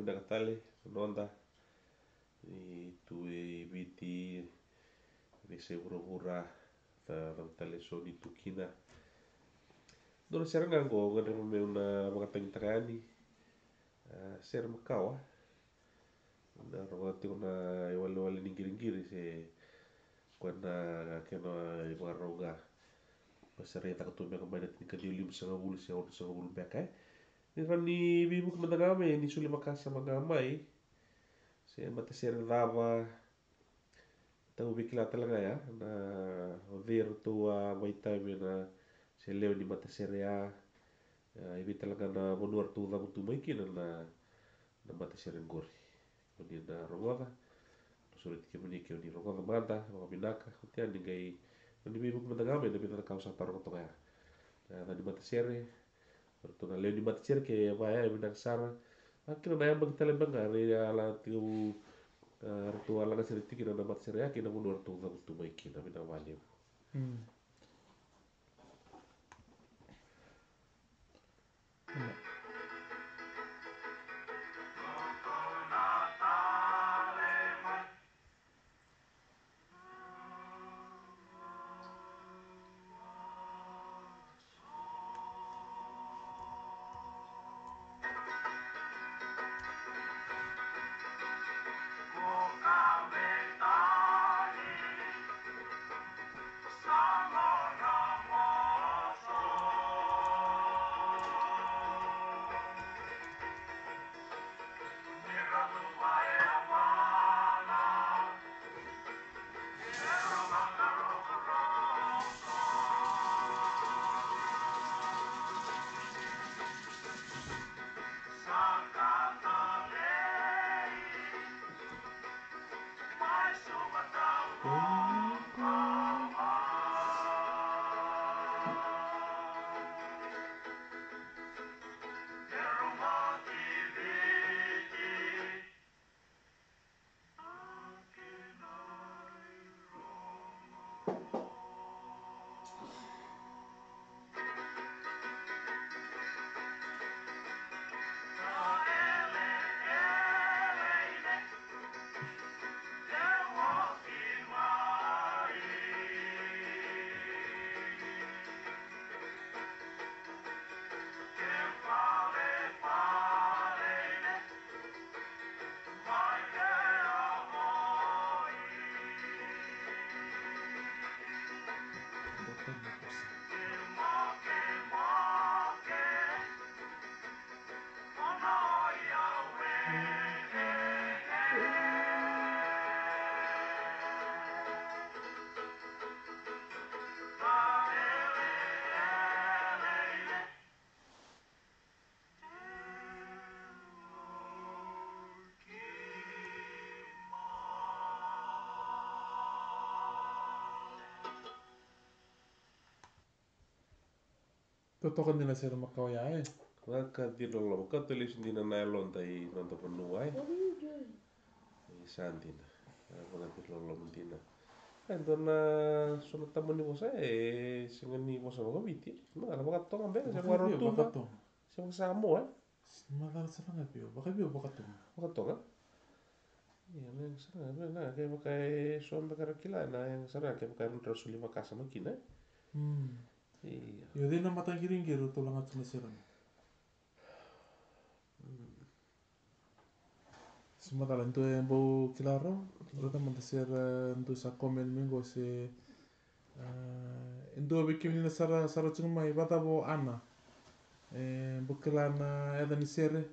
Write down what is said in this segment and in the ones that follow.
minakatale nonda tu viti se ura tale soni tukina dona seranga go ngare me una mga tangitangani ser makawa na rawati na wale ningiringiri se kwana kena mga ronga pasare ta kutumia kembali tingkat di lim sa ulu sa ulu sa ulu bekai ni rani bibu kemandangame ni suli makasa magamai se mata ser lava tau bikila talaga ya na ver tua maitame na se leo ni mata serea ibi talaga na monuar tu da mutu maiki na mata serengori ni na rongoda sulit kemuni ke ni rongoda manda mga binaka kutian ni gai ni bibu kemandangame na binaka kausa tarong toya na di mata sere Fortuna leo di mata sere ke vaya binak sara akhirnya na yambang talembang ari ala tiu Ratu ala na seriti kina na mata sere ya kina monuar tu da mutu maiki na binaka valeu Totokan nila sir makawaya eh. Maka di lolo ka tulis di na nylon tai nonto penuai. Santin. Maka di lolo mentina. Dona sono tamu ni bosa sengen ni bosa mga biti. Mga maka tonga be sa waro tunga. Sa mga samo Maka sa nga pio. Baka pio baka tonga. Maka tonga. Iya nang sana na kay maka son bakara kila na yang sana kay maka ron suli makasa makina. Iya. Yo din na matang giring-giro tulang at sinasiran. Sematalan tu yang bau kilaro, rata mantasir tu sa komen minggu se indo bikin ni sara cuma ibata bo ana bukilana ada ni sere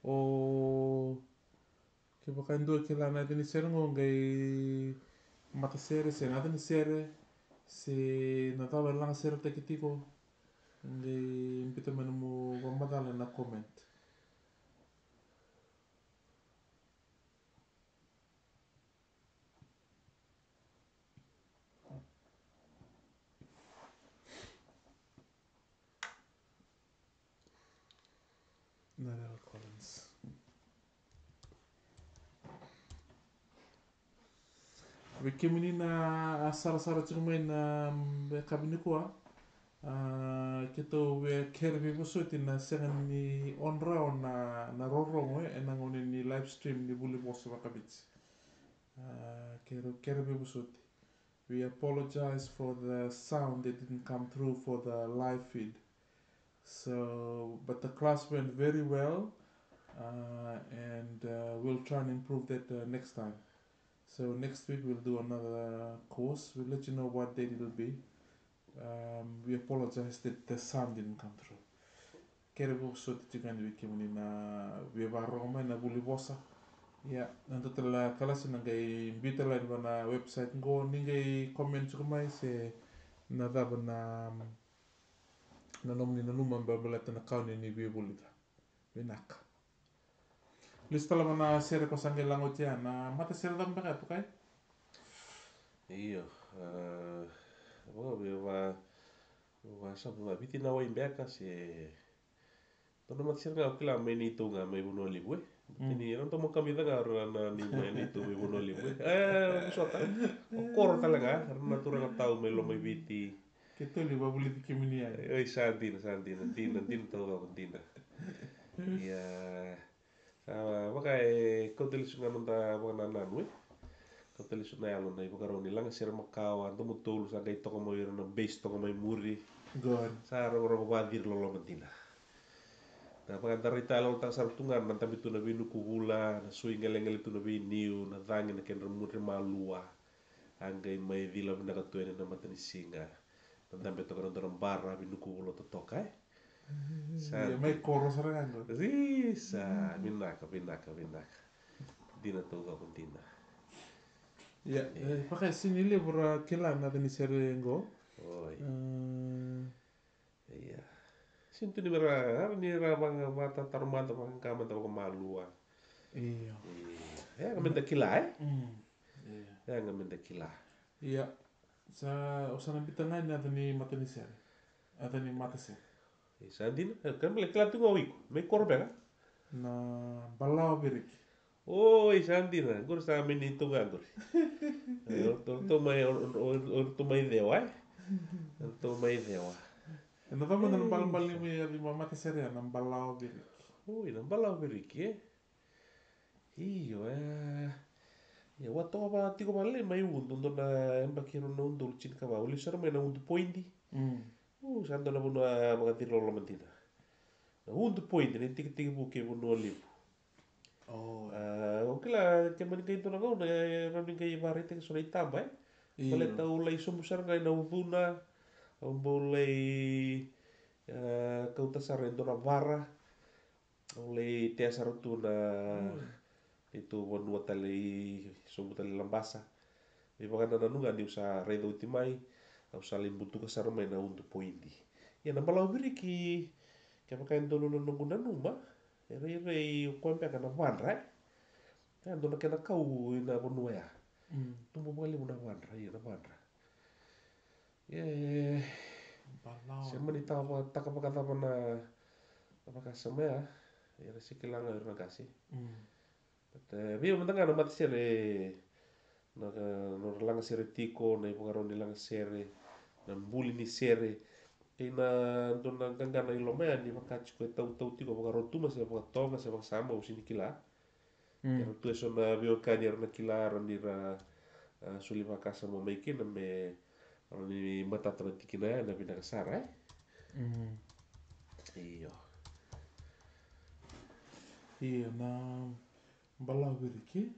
o ke baka indo kilana ada ni sere ngai mata sere se nada ni sere se nataba lang sere tekitiko ngai impita menemu pembatal na comment. Narelle Collins. Beke menina asara-sara cuma na kabini kuah Kito we kervi busuti na sengan ni onra o na rorongo enang ni live stream ni buli bosa wakabits. Kero kervi busuti. We apologize for the sound that didn't come through for the live feed. So, but the class went very well, and we'll try and improve that next time. So next week we'll do another course. We'll let you know what date it'll be. We apologize that the sound didn't come through. Kere bu so tikan wiki muni na we baroma na buli bosa. Ya, nanti telah kelas nangai bita lain bana website go ningai comment sukamai se nada bana na nomni na lumang babalata na kaun ni bi bulita. Benak. Lista la bana sere ko sange lango tia na mata sere dam baka tukai. Iyo, wa sabu wa biti na wa imbeka se tono matsir nga kila me ni tu nga me buno libwe. Tini ran tomo kami da na ni me ni tu me buno libwe. Busota. Okor talaga, ran natura nga tau me lo me biti. Kita li babuli di kimini ay. Santina, tau ka santina. Iya, waka kau telis nga nunda waka nananwe. Kau telis na yalo na ibukaro nilang sir makawa tomo tulu sa kay toko mo yun na base toko may muri. God. Sa ro wadir lo mantina. Na pagkantari talo tang sartungan man tabi tu na binu kuhula na sui ngelengel tu na biniu na dangin na ken remuri malua angay may vila na katuene na matani singa na tambe to karon dorong barra binu kuhula to tokai Ya may koros rin go. Risa binaka dina to ga kuntina Ya, pakai sini li bura kila na tani sere go. oi iya sintu ni mera ni rabang mata tarmata bang kama to malua Iya. ya ngamen kila Iya. ya ngamen kila Iya. Sa usana bitanga na tani matani sere. Atani mata sere. Sandin, kan boleh kelat tu ngawik, may korbe ka? Na balau birik. Oh, Sandin, gur sa amin itu kan gur. Orto may dewa, orto may dewa. Na tama na bal ni may lima mata sere na balau birik. Oh, ina bala beriki. Iyo, ya wato ba tiko bale may undu ndo na embakiro na undu chin ka ba. Uli sar may na undu pointi. Santo na buno mga tiro lo mentina. Na undu pointi ni tiki buke buno libu. Oh. Oke lah, cuman kayak itu nang na running kayak varite ke solay tambay. Paleta ulay sumusar ngay na uduna, ulay kauta sarendo na vara, ulay tiasar tu na itu wanua tali sumu tali lambasa. Di baka na nanu di usa redo utimai, usa limbutu ka sarmay na undu pointi. Ya na balaw biriki, kaya pakain dolo na nungu nanuma, ere kuampe ka na vanra. Kan dona kena kau ina bonua ya. Tumbo mali muna vanra ina vanra. Ye sema ni tawa taka pakata na apakah sama ya. Ya resi kilanga ina kasi. Tapi mentanga na mat sere na lang sere tiko na ipogaro ni lang sere na mbuli ni sere. Ina dona gangana ilomea ni makachi ko tau tiko pogaro tuma se pagatonga se pagsama usini kila. Pero tu eso na vio kanyar na kilara ni ra suli makasa mo maiki na me ni mata tiki na na pinakasara iyo Iya na balau biriki.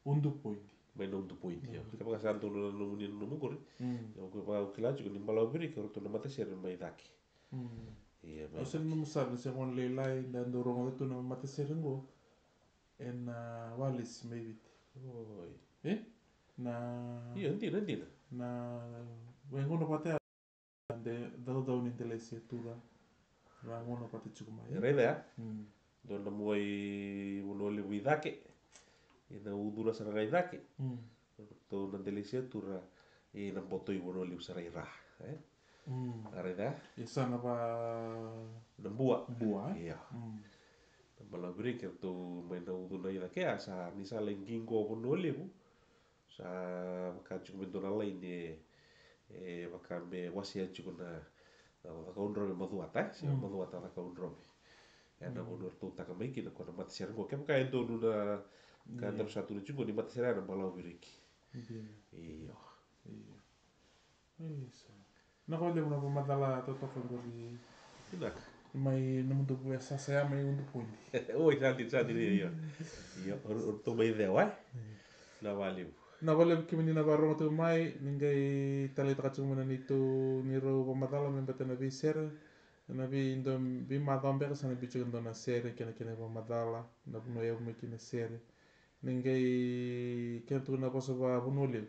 Undu pointi. May nung point yo. Kapag kasanto na numunin numugor. Yung ko kilaju ko ni balau biriki ro to na mata sir may daki. Iya may. Osen num sar se kon lelai dan dorong itu na mata serengo. En walis maybe. Oi. Na Iya nanti na. na wengono pate de daw ni telese tura. Rangono pate chukumai. Reda ya. Don na muai unoli widake. Ina udura saranga idake. To na delisia tura ina boto i unoli usara ira. Reda. Isa na ba Nambua. bua. Iya. Bala breaker to may na uduna idake asa ni sa lenggingo unoli bu. Sa makachuk bento na lain Waka me wasi atu kuna waka unro me maduata, si maduata waka unro me. Na unur tu taka mai kina kona mata siara ngo kem ka endo nuna ka ndam satu ni jungo ni mata siara na malau viriki. Iyo. Isso. Na kau lembra pa madala totokan gori Inaka. mai namundu buya sasaya mai undu pundi. Oi, sandi iyo. Iyo, urtu mai dewa. Na waliu. Na wale kimini na barong tu mai ningai tali takacumana nitu niro pamadala membeta na bi sere na bi indo bi madam beka sana bicu indo na sere kena pamadala na buno eu me kena sere ningai kena tu na poso ba bunole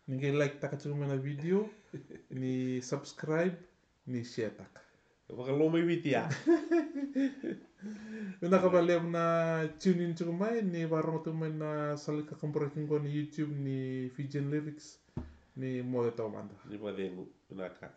ningai like takacumana video ni subscribe ni share tak. Waka lomai witia. Una kabalem na tune in mai ni barong tu mai na salika kamporaking ko ni YouTube ni Fijian Lyrics ni mo tau manda. Ni madengu, unaka.